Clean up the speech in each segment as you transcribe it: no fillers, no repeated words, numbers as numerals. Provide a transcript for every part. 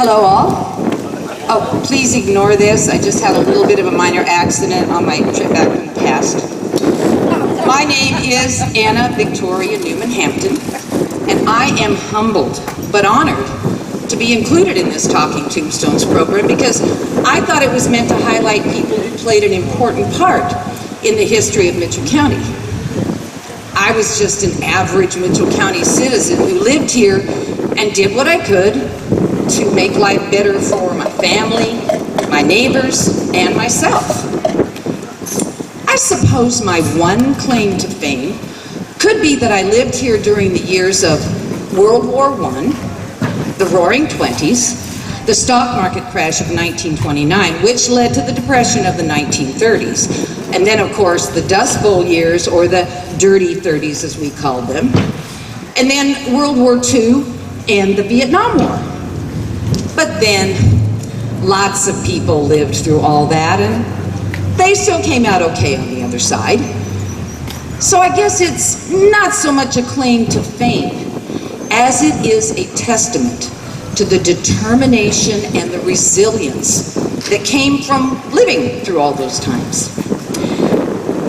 Hello all. Oh, please ignore this. I just had a little bit of a minor accident on my trip back from the past. My name is Anna Victoria Newman Hampton, and I am humbled but honored to be included in this Talking Tombstones program because I thought it was meant to highlight people who played an important part in the history of Mitchell County. I was just an average Mitchell County citizen who lived here and did what I could to make life better for my family, my neighbors, and myself. I suppose my one claim to fame could be that I lived here during the years of World War I, the Roaring Twenties, the stock market crash of 1929, which led to the Depression of the 1930s, and then, of course, the Dust Bowl years, or the Dirty 30s as we called them, and then World War II and the Vietnam War. But then, lots of people lived through all that, and they still came out okay on the other side. So I guess it's not so much a claim to fame as it is a testament to the determination and the resilience that came from living through all those times.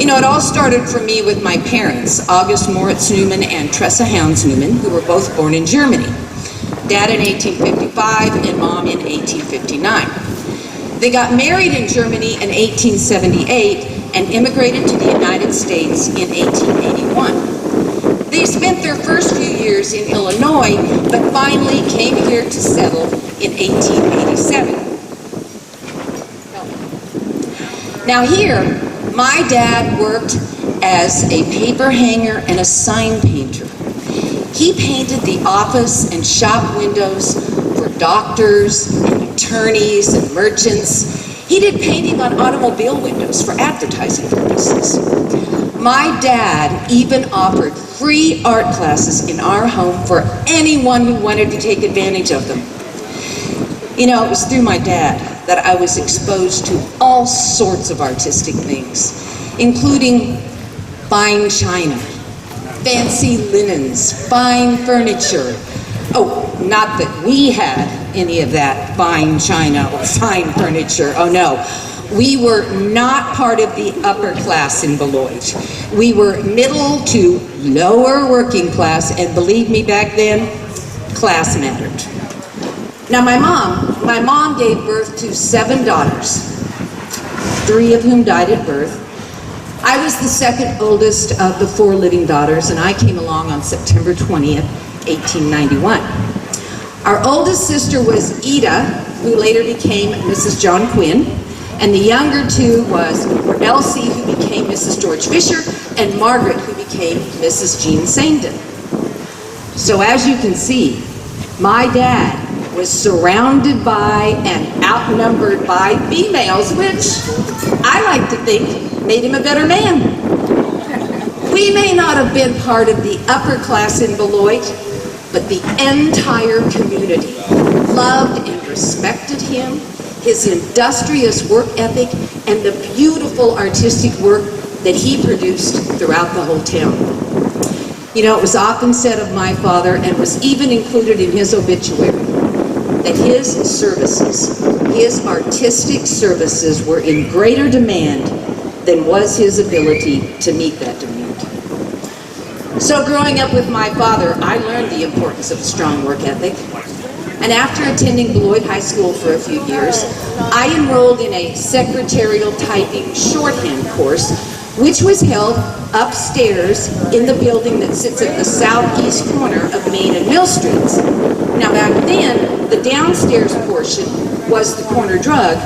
You know, it all started for me with my parents, August Moritz Newman and Tressa Hans Newman, who were both born in Germany. Dad in 1855 and Mom in 1859. They got married in Germany in 1878 and immigrated to the United States in 1881. They spent their first few years in Illinois, but finally came here to settle in 1887. Now here, my dad worked as a paper hanger and a sign painter. He painted the office and shop windows for doctors and attorneys and merchants. He did painting on automobile windows for advertising purposes. My dad even offered free art classes in our home for anyone who wanted to take advantage of them. You know, it was through my dad that I was exposed to all sorts of artistic things, including fine china, fancy linens, fine furniture. Oh, not that we had any of that fine china or fine furniture. Oh no, we were not part of the upper class in Beloit. We were middle to lower working class, and believe me, back then, class mattered. Now my mom gave birth to 7 daughters, 3 of whom died at birth. I was the second oldest of the 4 living daughters, and I came along on September 20th, 1891. Our oldest sister was Ida, who later became Mrs. John Quinn, and the younger 2 were Elsie, who became Mrs. George Fisher, and Margaret, who became Mrs. Jean Saindon. So as you can see, my dad was surrounded by and outnumbered by females, which I like to think made him a better man. We may not have been part of the upper class in Beloit, but the entire community loved and respected him, his industrious work ethic, and the beautiful artistic work that he produced throughout the whole town. You know, it was often said of my father, and was even included in his obituary, that his services, his artistic services, were in greater demand than was his ability to meet that demand. So growing up with my father, I learned the importance of a strong work ethic. And after attending Beloit High School for a few years, I enrolled in a secretarial typing shorthand course, which was held upstairs in the building that sits at the southeast corner of Main and Mill Streets. Now back then, the downstairs portion was the corner drug.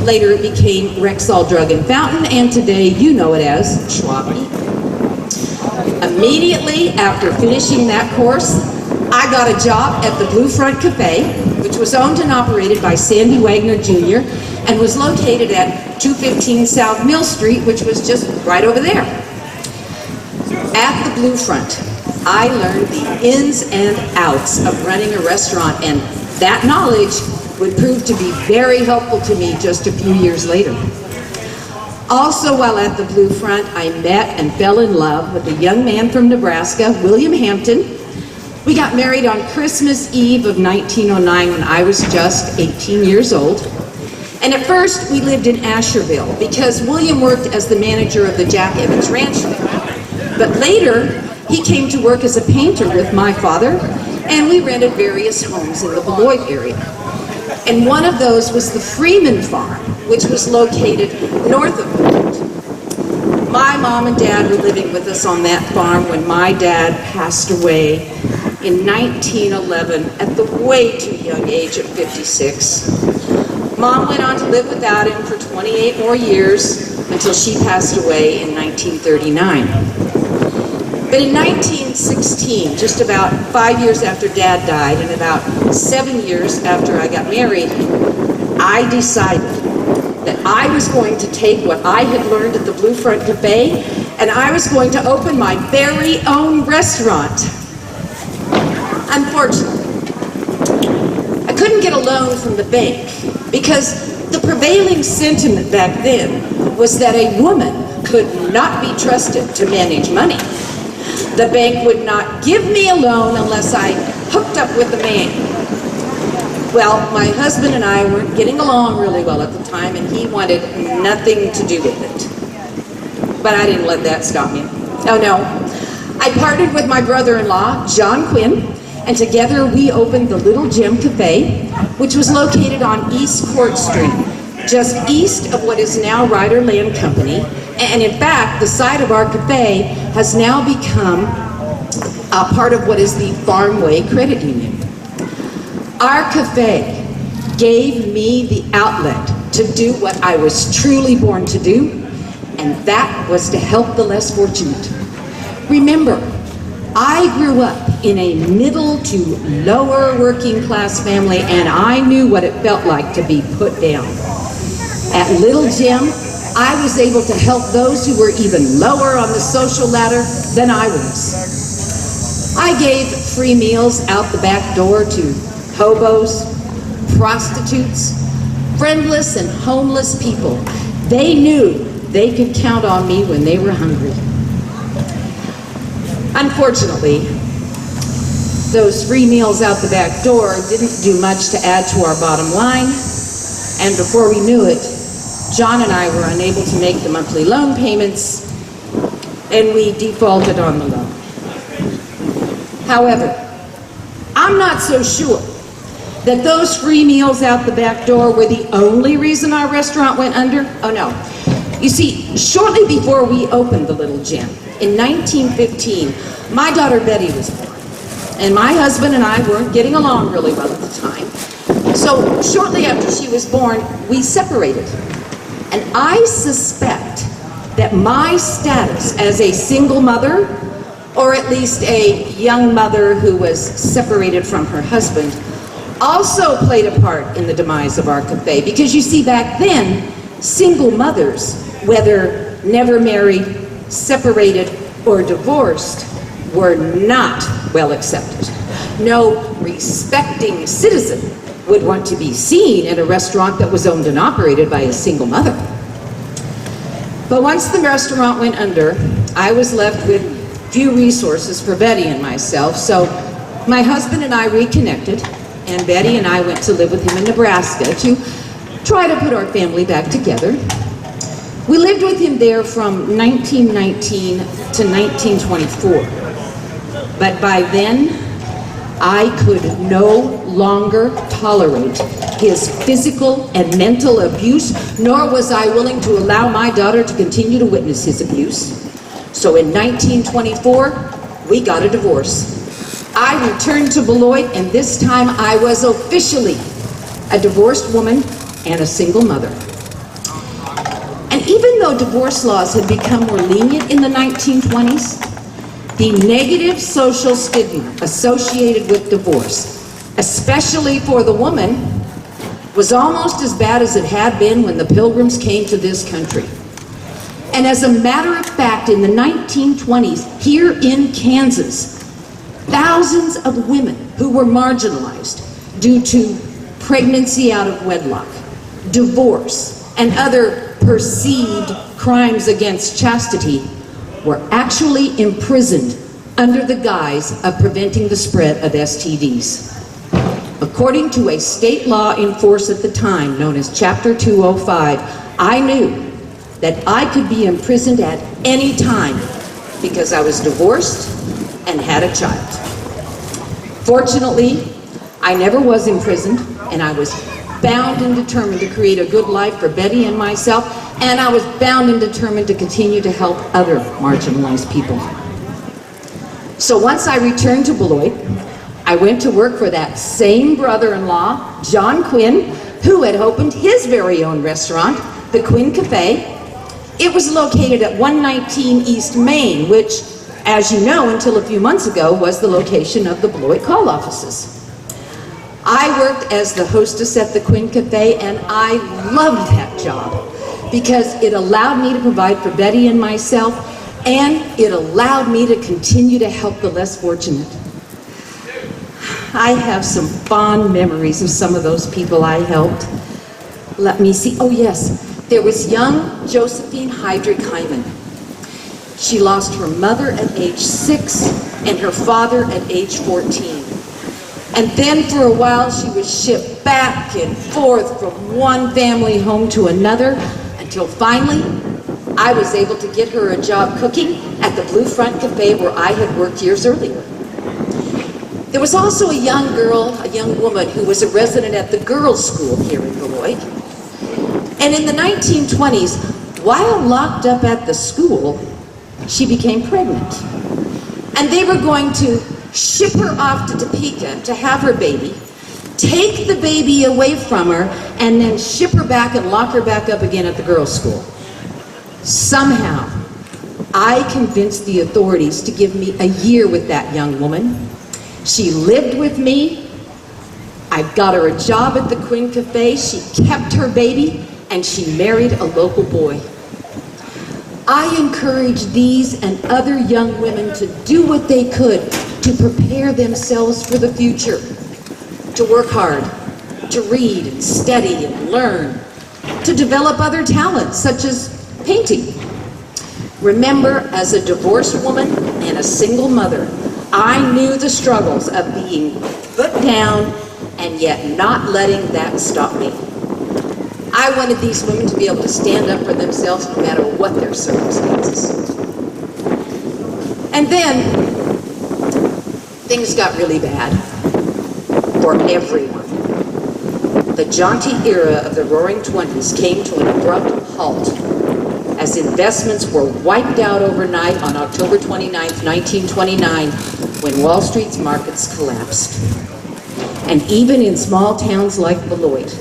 Later it became Rexall Drug and Fountain, and today you know it as Schwab Eat. Immediately after finishing that course, I got a job at the Blue Front Cafe, which was owned and operated by Sandy Wagner Jr. and was located at 215 South Mill Street, which was just right over there. At the Blue Front, I learned the ins and outs of running a restaurant, and that knowledge would prove to be very helpful to me just a few years later. Also, while at the Blue Front, I met and fell in love with a young man from Nebraska, William Hampton, We got married on Christmas Eve of 1909 when I was just 18 years old. And at first, we lived in Asherville because William worked as the manager of the Jack Evans Ranch there. But later, he came to work as a painter with my father, and we rented various homes in the Beloit area. And one of those was the Freeman Farm, which was located north of Beloit. My mom and dad were living with us on that farm when my dad passed away in 1911 at the way too young age of 56. Mom went on to live without him for 28 more years until she passed away in 1939. But in 1916, just about 5 years after Dad died and about 7 years after I got married, I decided that I was going to take what I had learned at the Blue Front Cafe and I was going to open my very own restaurant. Unfortunately, I couldn't get a loan from the bank because the prevailing sentiment back then was that a woman could not be trusted to manage money. The bank would not give me a loan unless I hooked up with a man. Well, my husband and I weren't getting along really well at the time, and he wanted nothing to do with it. But I didn't let that stop me. Oh no. I partnered with my brother-in-law, John Quinn, and together we opened the Little Gem Cafe, which was located on East Court Street, just east of what is now Ryder Land Company. And in fact, the site of our cafe has now become a part of what is the Farmway Credit Union. Our cafe gave me the outlet to do what I was truly born to do, and that was to help the less fortunate. Remember, I grew up in a middle to lower working class family, and I knew what it felt like to be put down. At Little Gem, I was able to help those who were even lower on the social ladder than I was. I gave free meals out the back door to hobos, prostitutes, friendless and homeless people. They knew they could count on me when they were hungry. Unfortunately, those free meals out the back door didn't do much to add to our bottom line, and before we knew it, John and I were unable to make the monthly loan payments, and we defaulted on the loan. However, I'm not so sure that those free meals out the back door were the only reason our restaurant went under. Oh no. You see, shortly before we opened the Little Gem, in 1915, my daughter Betty was born, and my husband and I weren't getting along really well at the time. So shortly after she was born, we separated. And I suspect that my status as a single mother, or at least a young mother who was separated from her husband, also played a part in the demise of our cafe. Because you see, back then, single mothers, whether never married, separated, or divorced, were not well accepted. No respecting citizen would want to be seen at a restaurant that was owned and operated by a single mother. But once the restaurant went under, I was left with few resources for Betty and myself, so my husband and I reconnected, and Betty and I went to live with him in Nebraska to try to put our family back together. We lived with him there from 1919 to 1924, but by then, I could no longer tolerate his physical and mental abuse, nor was I willing to allow my daughter to continue to witness his abuse. So in 1924, we got a divorce. I returned to Beloit, and this time I was officially a divorced woman and a single mother. And even though divorce laws had become more lenient in the 1920s, the negative social stigma associated with divorce, especially for the woman, was almost as bad as it had been when the Pilgrims came to this country. And as a matter of fact, in the 1920s, here in Kansas, thousands of women who were marginalized due to pregnancy out of wedlock, divorce, and other perceived crimes against chastity were actually imprisoned under the guise of preventing the spread of STDs. According to a state law in force at the time, known as Chapter 205, I knew that I could be imprisoned at any time because I was divorced and had a child. Fortunately, I never was imprisoned, and I was bound and determined to create a good life for Betty and myself, and I was bound and determined to continue to help other marginalized people. So once I returned to Beloit, I went to work for that same brother-in-law, John Quinn, who had opened his very own restaurant, the Quinn Cafe. It was located at 119 East Main, which, as you know, until a few months ago, was the location of the Beloit call offices. I worked as the hostess at the Quinn Cafe, and I loved that job because it allowed me to provide for Betty and myself, and it allowed me to continue to help the less fortunate. I have some fond memories of some of those people I helped. Let me see. Oh yes, there was young Josephine Heydrich Hyman. She lost her mother at age 6 and her father at age 14. And then for a while she was shipped back and forth from one family home to another until finally I was able to get her a job cooking at the Blue Front Cafe where I had worked years earlier. There was also a young woman who was a resident at the girls' school here in Beloit. And in the 1920s, while locked up at the school, she became pregnant. And they were going to ship her off to Topeka to have her baby, take the baby away from her, and then ship her back and lock her back up again at the girls' school. Somehow, I convinced the authorities to give me a year with that young woman. She lived with me. I got her a job at the Quinn Cafe. She kept her baby, and she married a local boy. I encourage these and other young women to do what they could to prepare themselves for the future, to work hard, to read and study and learn, to develop other talents such as painting. Remember, as a divorced woman and a single mother, I knew the struggles of being put down and yet not letting that stop me. I wanted these women to be able to stand up for themselves no matter what their circumstances. And then, things got really bad for everyone. The jaunty era of the Roaring 20s came to an abrupt halt as investments were wiped out overnight on October 29, 1929, when Wall Street's markets collapsed. And even in small towns like Beloit,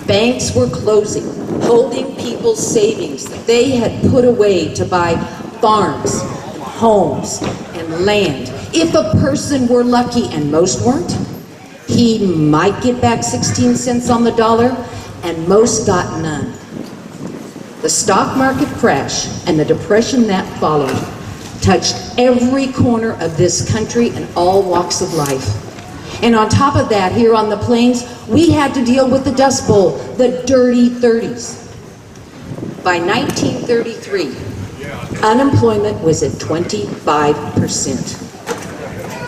banks were closing, holding people's savings that they had put away to buy farms, and homes, and land. If a person were lucky, and most weren't, he might get back 16 cents on the dollar, and most got none. The stock market crash and the depression that followed touched every corner of this country and all walks of life. And on top of that, here on the plains, we had to deal with the Dust Bowl, the dirty 30s. By 1933, unemployment was at 25%.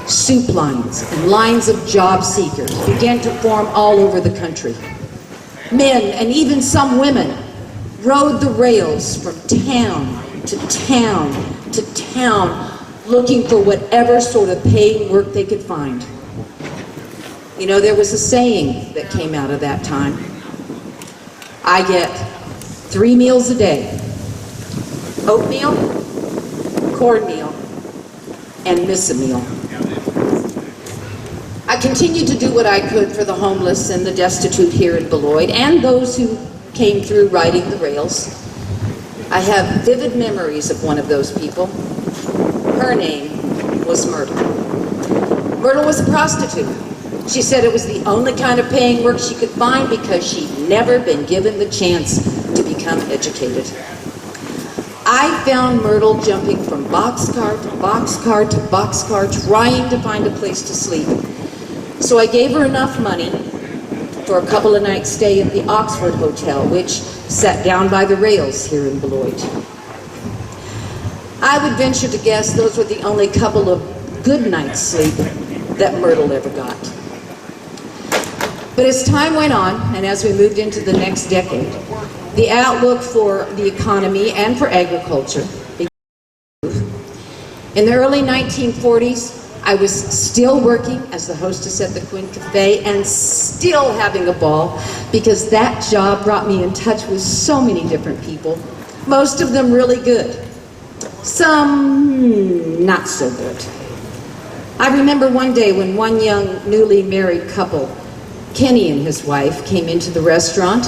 Soup lines and lines of job seekers began to form all over the country. Men, and even some women, rode the rails from town to town to town, looking for whatever sort of paying work they could find. You know, there was a saying that came out of that time. I get 3 meals a day: oatmeal, cornmeal, and miss a meal. I continued to do what I could for the homeless and the destitute here in Beloit, and those who came through riding the rails. I have vivid memories of one of those people. Her name was Myrtle. Myrtle was a prostitute. She said it was the only kind of paying work she could find because she'd never been given the chance to become educated. I found Myrtle jumping from boxcar to boxcar to boxcar, trying to find a place to sleep. So I gave her enough money for a couple of nights' stay at the Oxford Hotel, which sat down by the rails here in Beloit. I would venture to guess those were the only couple of good night's sleep that Myrtle ever got. But as time went on, and as we moved into the next decade, the outlook for the economy and for agriculture began to improve. In the early 1940s, I was still working as the hostess at the Quinn Cafe and still having a ball because that job brought me in touch with so many different people, most of them really good, some not so good. I remember one day when one young newly married couple, Kenny and his wife, came into the restaurant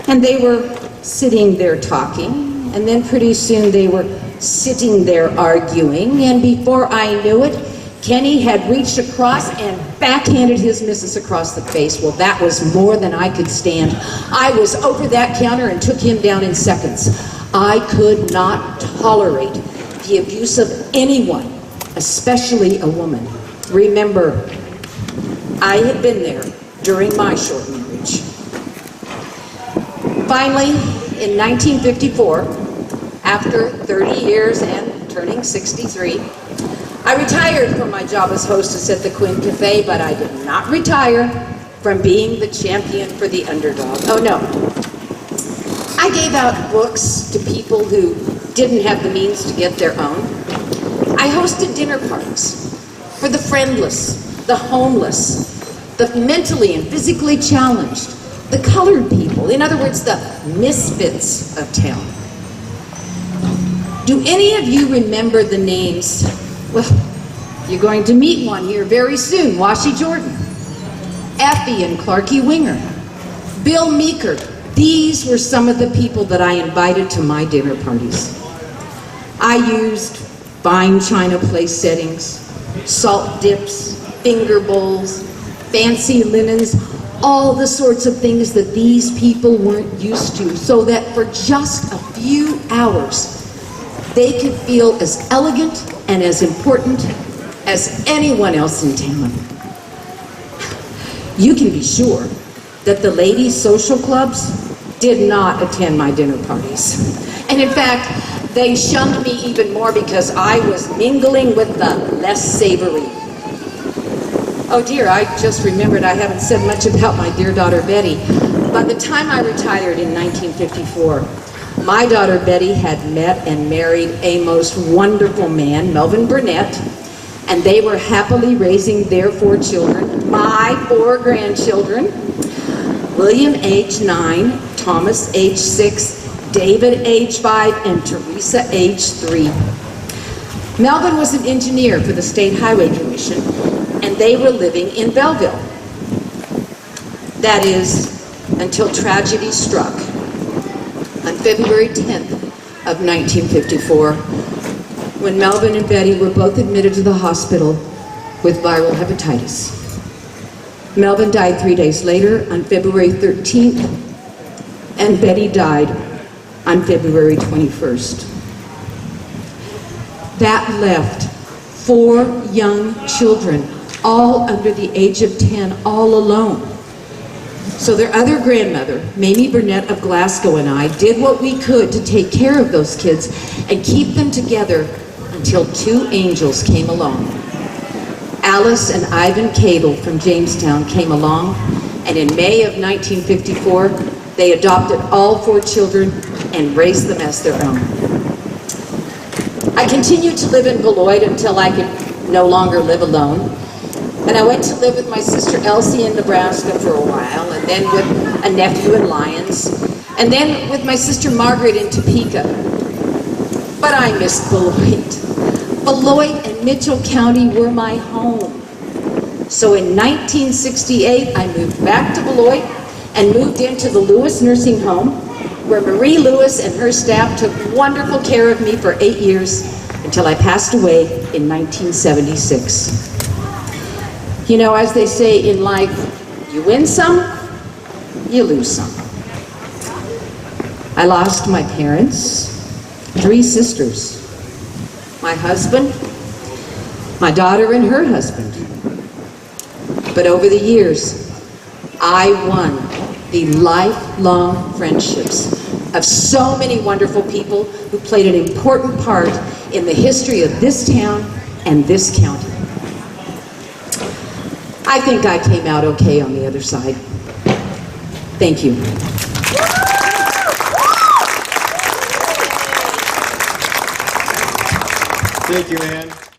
and they were sitting there talking, and then pretty soon they were sitting there arguing, and before I knew it, Kenny had reached across and backhanded his missus across the face. Well, that was more than I could stand. I was over that counter and took him down in seconds. I could not tolerate the abuse of anyone, especially a woman. Remember, I had been there during my short marriage. Finally, in 1954, after 30 years and turning 63, I retired from my job as hostess at the Quinn Cafe, but I did not retire from being the champion for the underdog. Oh no. I gave out books to people who didn't have the means to get their own. I hosted dinner parties for the friendless, the homeless, the mentally and physically challenged, the colored people, in other words, the misfits of town. Do any of you remember the names? Well, you're going to meet one here very soon, Washie Jordan, Effie and Clarkie Winger, Bill Meeker. These were some of the people that I invited to my dinner parties. I used fine china place settings, salt dips, finger bowls, fancy linens, all the sorts of things that these people weren't used to, so that for just a few hours, they could feel as elegant and as important as anyone else in town. You can be sure that the ladies' social clubs did not attend my dinner parties. And in fact, they shunned me even more because I was mingling with the less savory. Oh dear, I just remembered I haven't said much about my dear daughter Betty. By the time I retired in 1954, my daughter Betty had met and married a most wonderful man, Melvin Burnett, and they were happily raising their 4 children, my 4 grandchildren, William age 9, Thomas age 6, David age 5, and Teresa age 3. Melvin was an engineer for the State Highway Commission, and they were living in Belleville. That is, until tragedy struck on February 10th of 1954, when Melvin and Betty were both admitted to the hospital with viral hepatitis. Melvin died 3 days later on February 13th, and Betty died on February 21st. That left 4 young children, all under the age of 10, all alone. So their other grandmother, Mamie Burnett of Glasgow, and I did what we could to take care of those kids and keep them together until 2 angels came along. Alice and Ivan Cable from Jamestown came along, and in May of 1954, they adopted all 4 children and raised them as their own. I continued to live in Beloit until I could no longer live alone. And I went to live with my sister Elsie in Nebraska for a while, and then with a nephew in Lyons, and then with my sister Margaret in Topeka. But I missed Beloit. Beloit and Mitchell County were my home. So in 1968, I moved back to Beloit and moved into the Lewis Nursing Home, where Marie Lewis and her staff took wonderful care of me for 8 years until I passed away in 1976. You know, as they say in life, you win some, you lose some. I lost my parents, 3 sisters, my husband, my daughter and her husband. But over the years, I won the lifelong friendships of so many wonderful people who played an important part in the history of this town and this county. I think I came out okay on the other side. Thank you. Thank you, Ann.